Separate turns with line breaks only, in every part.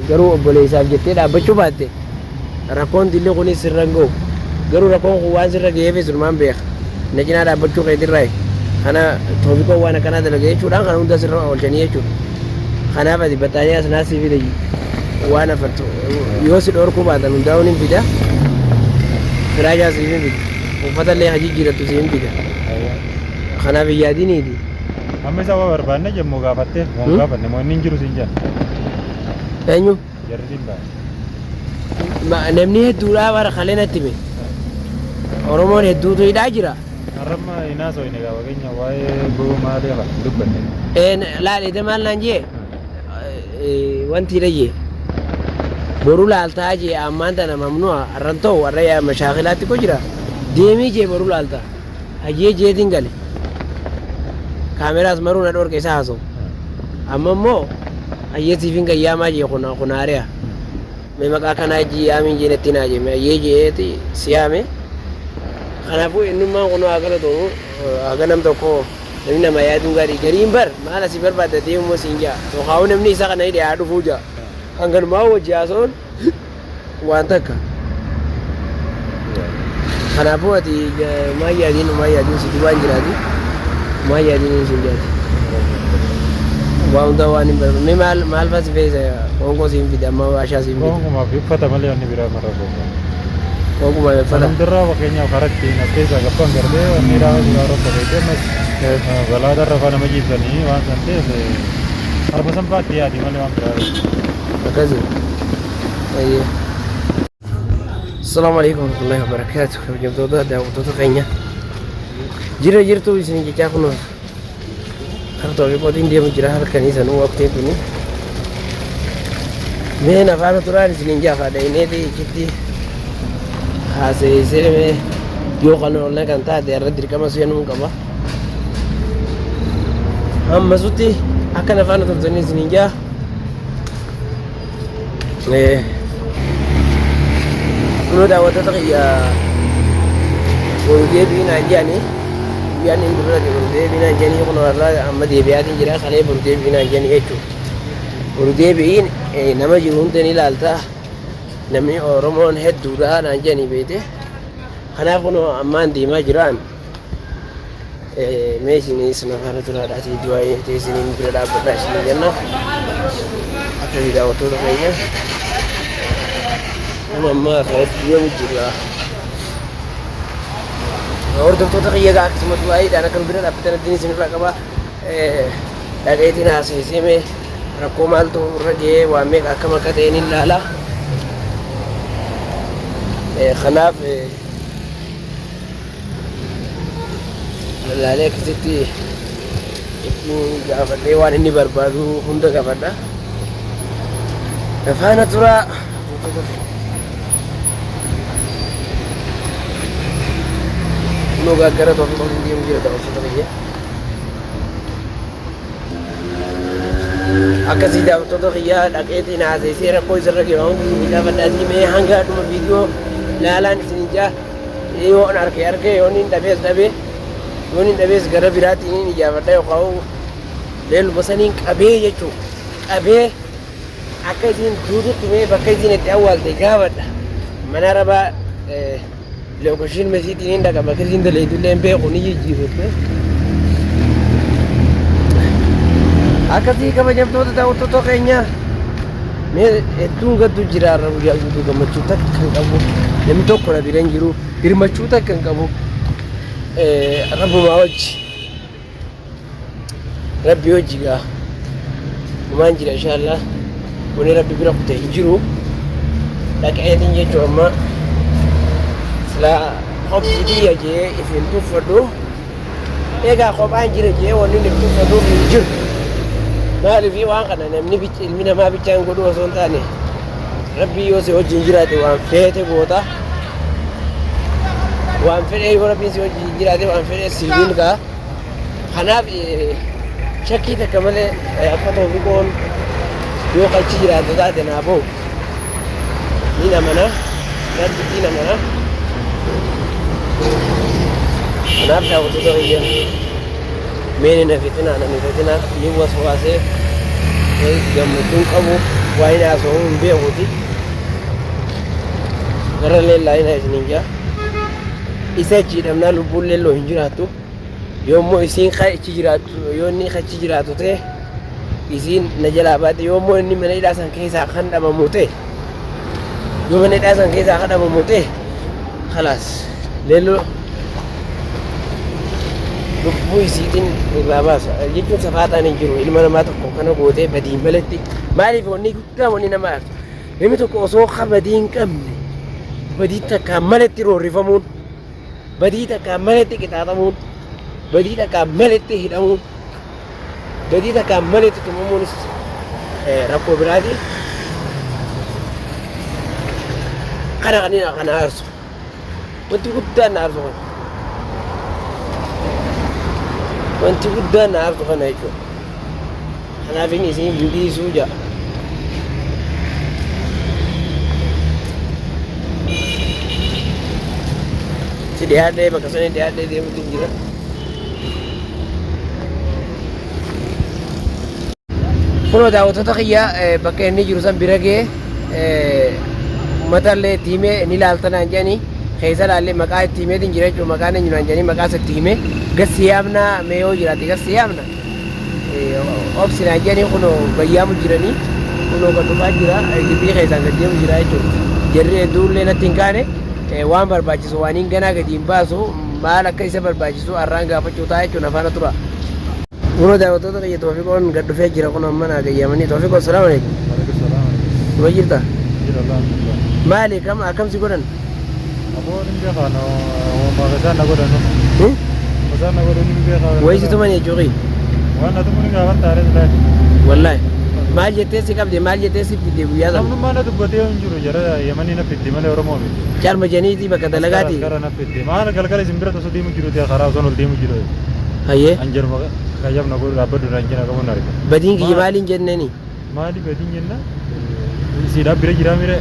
garuu obboleessaaf jettee dhaabbachuu baatte rakkoon dillee kunis sirra hin ga'u garuu rakkoon kun waan sirra ga'eefis ilmaan beeka na cinaa dhaabbachuu keetirraa kana toofiqoo waan akkanaa dalaga jechuudhaan kana hunda sirra oolchanii jechuudha kanaaf ati battaanii asnaa sii fide waan afartu yoo si dhorkuu baatan hundaa'uun hin fida firaashaa siif hin fida uffata illee hajii jirattu siif hin fida kanaaf hin yaadiniiti.
Amma isa waa barbaanne jemmoo gaafattee waan gaafanne moo inni hin jiru siin jedha.
Eenyu?
Jarri siin ba'a.
Namni hedduudhaa bara kalee natti hime. Oromoon hedduutu hidhaa jira.
Har'amma inaasoo inni gaafa keenya waa'ee goo maalii hafa dubbanne.
Laalete maal naan jee wanti hidhayyee boruu laaltaa jee ammaan tana mamnu'a har'an ta'u warra mashaakilaatti ko jira deemii jee boruu laaltaa hajee jeetiin gale kaameraas maruu na dhorke isaa haasa'u amma immoo hayyee siifin gayyaamaa jee kunaari'a mee maqaa kanaa jii yaamiin jee natti naa jee hayyee jeeti siyaame kanaafuu innummaan kunoo hagalatomu haganam tokko namni nama yaaduu gariin bar maal asii barbaadda deemuu siin jaa yookaan namni isa kana hidhee haa dhufuu jaa hanganumaa wajji haasoon waan takka kanaafuu ati maal yaadiin si dubaan jiraati maal yaadiin siin jaati waa hundaa waan hin barbaadne maal fas feesa qoonqoo siin fide amma waashaa siin fide
qoonqumaaf uffata malee wanni biraa marra
qoonqumaa uffata
hundirraa fakkeenyaaf karatti as keessaa gabbaan garbee wanni biraa rokka beekee ammas balaa darra afaan nama jiibsanii waan san ta'eef harma sanfaatti yaadi malee waan biraa
akkasii ayyee السلام عليكم ورحمة الله وبركاته كبجمتوتا داوتوتا خينيا جرا جرتو إسني جاكا كنو خرطو بيقودين ديما جرا هالكنيسة نو وقتين كني مين أفعال ترى إسني جاكا دايني دي كتي خاصة سيرمي يو خانو الله كان تادي أردري كما سيانو كما هم مسوتي أكن أفعال ترى إسني جاكا kuno daawwattoota kiyya deebiin anjaani guyyaan hin dura deebiin anjaanii kun warraa amma deebi'aatiin jira kalee boru deebiin anjaanii jechuudha boru deebiin nama jiru hunda ni ilaalta namni Oromoon hedduudha anjaanii beete kanaaf kun ammaan deemaa jiraan mee isinis nafaana turaadhaatii du'aa teessiniin bira dhaabbadhaa isin jenna akka daawwattoota keenya Mama saya dia mujurlah. Orang tu tak kaya gak semua tu air dan akan berat apa tanah jenis ini pula dah itu nasi sih me rakomal tu raje wame akan makan ini lala. Khanaf lala kita itu gak dewan ini baru Honda gak pada. Fana tura. Semoga gara topik dia mungkin ada maksud apa Akka sida toto khiya dhaqeeti naasee seera koo isarra ga'uun miidhaa fadhaatti mee hanga dhuma viidiyoo laalaan isin ijaa yoo an arge yoo hin dhabees gara biraatti hin ijaafadha yookaan leelu bosaniin qabee jechuudha qabee akka isin duudutti mee bakka isin itti awwaalte gaafadha mana rabaa Lokashin masih ini dah kabar kerja ini tu lempe kuni jiru tu. Akak sih kabar jam tu tahu tu kayaknya. Ni itu enggak tu jirar dia itu kamu cutak kan kamu. Demi tu kau nak bilang jiru, firma cutak kan kamu. Rabu mawaj. Rabu juga. Manjir insyaallah. Kuni rabu birak tu jiru. Dak ayatnya cuma la xob di yaje ifin tu fado ega xob anjire je woni ne tu fado min jir mari fi wan kana nem ni bic ilmina ma bican godo son tane rabbi yo se o jinjirate wan fete gota wan fete yo rabbi se o jinjirate wan fete silmin ka hanab shakki ta kamale afato bi kon yo qalci jirate da na bo ni na mana rabbi na mana Kenapa saya waktu itu iya? Meni na fitina ni waswase, jam itu kamu waa'ee haasa'uu hin beekuuti. Gara leellaa isiniin jaa. Isa achi hidhamnaa lubbuun leelloo hin jiraattu. Yoommoo isiin achi jiraattu yoo inni achi jiraatu ta'e isiin na jalaa baate yoommoo inni mana hidhaa san keessaa kan dhabamu ta'e yoo mana hidhaa san keessaa kan dhabamu ta'e khalaas leelloo lubbuu isiitiin irraa baasa jechuun safaataan hin jiru ilma namaa tokko kana gootee badii malatti maaliif wanni guddaa wanni nama aarsu namni tokko osoo badii hin qabne badii takkaan malatti roorrifamuun badii takkaan malatti qixaaxamuun badii takkaan malatti hidhamuun badii takkaan malatti tumamuunis rakkoo biraati kana kana aarsu wanti guddaan na aarsu kana wanti guddaan na aarsu kana jechuudha kanaaf inni isin hin dhiisuu jaa si dhiyaadhee bakka sana dhiyaadhee deemuutu jira. Kunoo daawwattoota kiyyaa bakka inni jiru san bira ga'ee uummatallee itti himee ni ilaaltanaan jedhanii keessa ilaallee maqaa itti himeetiin jira jechuudha maqaan eenyuudhaan jedhanii maqaa isa itti himee gassi yaamnaa mee yoo jiraate gassi yaamna obsinaan jedhanii kunoo bayyaamu jiranii kunoo kan dhufaa jira gibbii keessaan gad deemu jira jechuudha jarri hedduullee natti hin kaane waan barbaachisu waan hin ganaa gadi hin baasu maal akka isa barbaachisu har'aan gaafachuu ta'a jechuudha afaana tura. Kunoo daawwattoota kiyya Toofiqoon gad dhufee jira kun amma naa gayyamanii Toofiqoo salaamu alaikum. Dhuma jirta? Maali akkamsi godhan?
Aboon hin beekaan magasaan na godhan. Magasaan na godhan hin beekaan.
Wayisi tuman jechuuqi?
Waan ati kun gaafan taaree silaati.
Wallaahi. Maal jettee si qabde maal jettee si fidde guyyaa sana?
Namnummaa na dubbatee hin jiru jara yamanii na fidde malee Oromoo miti.
Caalma janiitii bakka dalagaati?
Gara na fidde maal galgala isin bira osoo deemu jiru ta'e karaa osoo ol deemu jiru.
Hayyee?
Anjarma kayyab na godhu dhaabbadhu irraa injina qabuun arga.
Badiin kiyya maaliin jenneeni?
Maali badiin jenna? Siidhaa bira jiraa mire?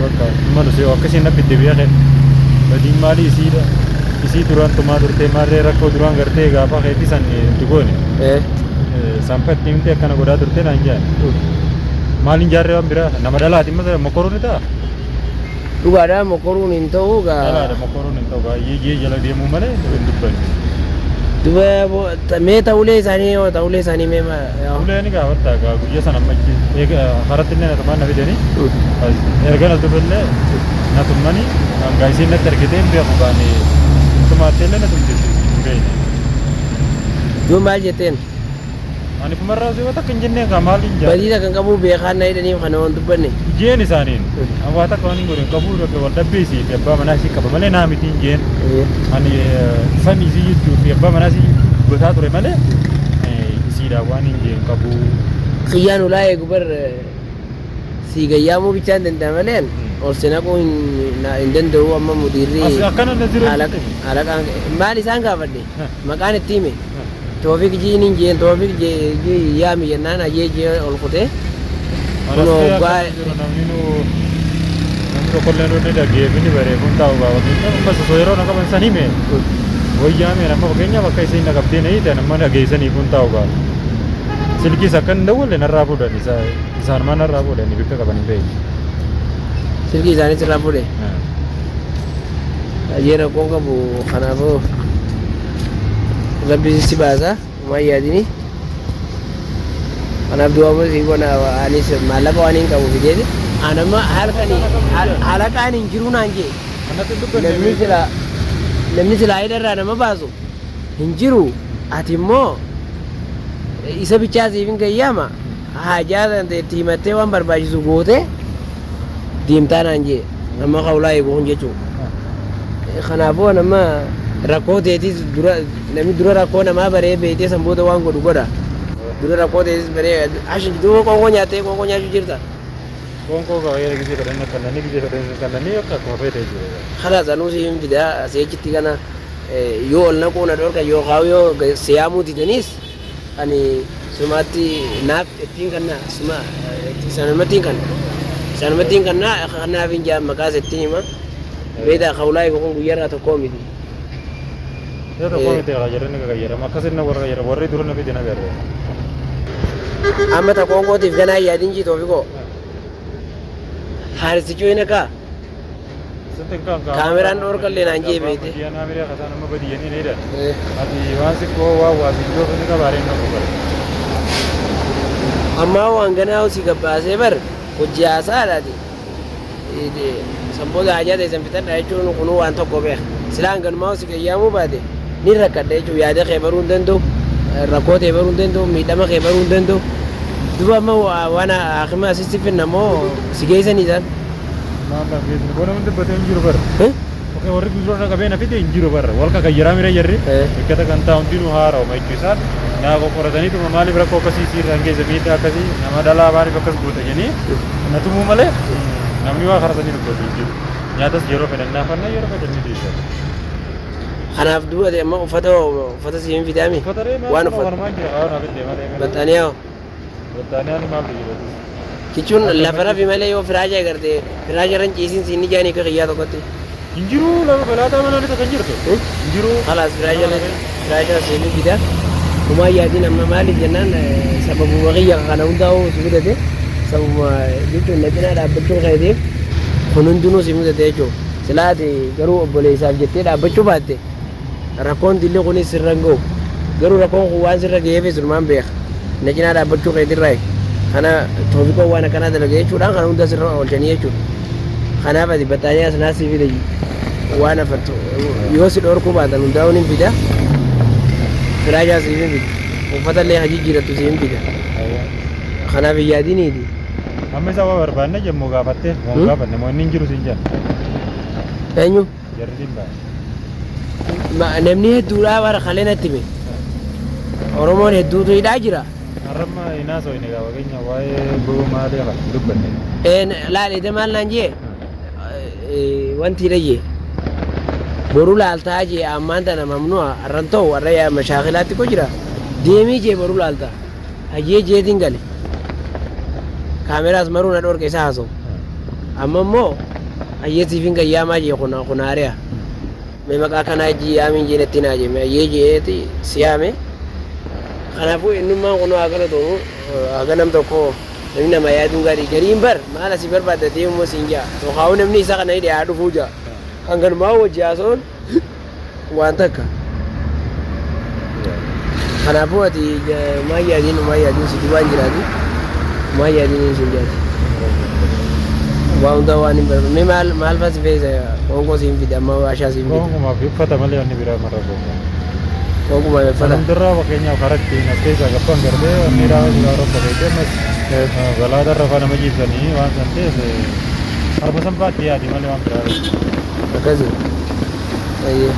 Bakka malu see akkasiin na fidde biyya kenna. Badiin maali isiidha? Isii duraan tumaa turtee maarree rakkoo duraan gartee gaafa keetti san itti goone. Sampatti himtee akkana godhaa turtee naan jaan. Maaliin jaarree waan biraa nama dhalaati mata mokoruun ni ta'a?
Dhugaadhaa mokoruun hin ta'u gaa.
Dhalaadha mokoruun hin ta'u gaa iyyee jala deemuu malee hin dubbanne.
Duba mee ta'ulee isaanii mee
ulee ni gaafatta gaa guyyaa sana ammachi haratti illee na tumaan na fidanii erga na tufillee na tummanii hangaa isiin natti argitee hin beeku baane tumaattee illee na tumtisi hin beekne.
Duba maal jetteen?
Ani kumarraa osoo takka hin jennee gaa maal hin jaa.
Badiisa kan qabuu beekaan na hidhaniif kana waan dubbanne.
Jeen isaaniin waa takka waan hin godhin qabuu wal dhabbeesii fi abbaa manaa isii qaba malee naa miti hin jeen. Ani san isii jechuun fi abbaa manaa isii gotaa ture malee isiidhaa waan hin jeen qabuu.
Kiyyaan ulaa eegu bar si gayyaamuu bichaa hin danda'a malee ol naquu hin danda'u amma mudiirri.
Akkana na jiru.
Halaqaan maal isaan gaafadhe maqaan itti hime. Toofiq jiin hin jeen Toofiq yaami jennaan ajee jee ol kutee. Kunoo
namni tokkollee nuti dhaggeeffini bareefuun taa'u baafatu amma sosoo yeroo na qaban san hime wayyaame nama fakkeenyaaf akka isiin na qabdee na hiite nama dhageessaniif hun taa'u baafatu silkiis akka hin dawwalle narraa fuudhan isaan maa narraa fuudhan bikka qaban hin beeku.
Silkii isaanis irraa fuudhe? Ajee rakkoon qabu kanaafuu rabbi si baasa waan yaadini. Kanaaf du'amu si goona anis maallaqa waan hin qabu fideeti. Anama halaqaan hin jiru naan jee namni silaa hidharraa nama baasu hin jiru ati immoo isa bichaasiif hin gayyaama haajaa itti himattee waan barbaachisu goote deemtaa naan jee nama qawlaa eegu kun jechuudha. Kanaafuu nama rakkoo teetis namni dura rakkoo namaa baree beektee san booda waan godhu godha. Dura rakkoo teetis baree ashin duuba qoonqoo nyaattee qoonqoo nyaachuu jirta.
Konko ka yere gise kadana kanani gise kanani akka kuma fete jira.
Khalas anu si bida seechitti kana yoo ol naquu na dhorka yoo qaawu yoo siyaamu didanis ani sumatti naaf ittiin kanna suma sanumatti kanna kanaaf hin jaam maqaa settiin hima beeda qawlaa kun guyyarraa tokko miti.
Yoo tokko miti gaa jirani gaa jira makkasinna warra jira warri durana fide na garre.
amma ta qoonqootiif ganaa yaadin jiitoo fi koo haarisichuu hin akka kaameraan dhoorkallee naan jee beekte.
Kaameraan kasaan amma badiyyanii ni dha. Ati waan sikkoo waa waa sikkoo fi qabaareen qabu bara.
Amma waan ganaa si gabbaasee bar hojii haasaadhaati. Samboota hajaa teessan fitadha jechuun kunuu waan tokko beeka. Silaan ganumaa si qayyaamuu baate ni rakkadha jechuun yaada kee baruu hin danda'u, rakkoo ta'e baruu hin danda'u, miidhama kee baruu hin danda'u. Duba amma waan haakima asitti finna moo si geessanii isaan?
Maal geessani? Bona hundi batee hin jiru bara. Oke warri gurgurata qabeenya fide hin jiru bara. Wal kakayyaraa mira jarri. Bikkata kan taa'u hundinuu haaraa'uma jechuun isaan. Naa qoqqorataniituma maaliif rakkoo akkasii siirraan geessa miidhaa akkasii nama dhalaa maaliif akkas goota jennee natumuu malee namni waa karatanii dubbatu hin jiru. Nyaatas yeroo fedhan naafannaa yeroo fedhan ni deessan.
Kanaaf duba amma uffata siin fidaami. Waan uffata. Battaaniyaa.
Battaaniyaan maaltu jira?
Jechuun lafa rafi malee yoo firaaja agartee firaaja irra ciisiin siin ijaanii akka xiyyaa tokkotti.
Injiru lafa balaataa manaa isa kan jirtu. Injiru.
Kalaas firaaja siin fida. Kumaa yaadiin amma maaliif jennaan sababuma qiyya kana hundaa'uu si mudate sababuma jechuun naqinaa dhaabbachuu keetiif kun hundinuu si mudate jechuudha. Silaati garuu obboleessaaf jettee dhaabbachuu baatte rakkoon dilli kunis sirra hin gahu. Garuu rakkoon kun waan sirra ga'eefis ilmaan beeka. Naqinaa dhaabbachuu keetirraa kana toofikoo waan akkanaa dalagee jechuudhaan kana hunda sirra oolchanii jechuudha. Kanaaf ati battaaniyaa sanaas si fida waan afartu yoo si dhorkuu baatan hundaa'uun hin fida. Firaaja si hin fida. Uffata illee hajii jirattu si hin fida. Kanaaf hin yaadiniiti.
Amma isa waa barbaanne jemmoo gaafattee waan gaafanne moo inni hin jiru siin jenna.
Eenyu?
Jarri siin ba'a.
Namni hedduudhaa bara kalee natti hime. Oromoon hedduutu hidhaa jira.
Har'amma inaasoo inni gaafa keenya waa'ee goo maalee kan dubbanne.
Laalete maal naan jee wanti hidhayyee. Boru laaltaa jee ammaan tana mamnu'a har'an ta'u warra mashaakilaatti ko jira. Deemii jee boru laaltaa. Hayyee jeetiin gale. Kaameraas maruu na dhorke isa haasa'u. Amma immoo hayyee siifin gayyaamaa jee kun haari'a. Mee maqaa kanaa jiyyaamiin jeenetti naa jee hayyee jeeti siyaame. Kanaafuu eenyummaan kun haagana ta'u haaganam tokko namni nama yaaduun gaarii gariin bar maal asii barbaaddatee immoo siin jaa. Yookaan namni isa kana hidhee haa dhufuu jaa. Hanganumaa wajji haasa'uun waan takka. Kanaafuu ati maal yaadiin sitti waan jiraatu maal yaadiin siin jaati. Waa hundaa waan hin barbaadu. Maal fa'aa si fe'isa qoonqoo siin fide amma waashaa siin fide.
Qoonqumaa fi uffata malee wanni biraa marra qoonqoo.
Qoonqumaa fi uffata.
Dirraa fakkeenyaaf karatti as keessaa gabbaan garbee miiraa jiraa roba beekee ammas balaa darra faana nama jiibsanii waan san ta'eef harma san baatti yaadi malee waan biraa.
Akkasii. Ayyee.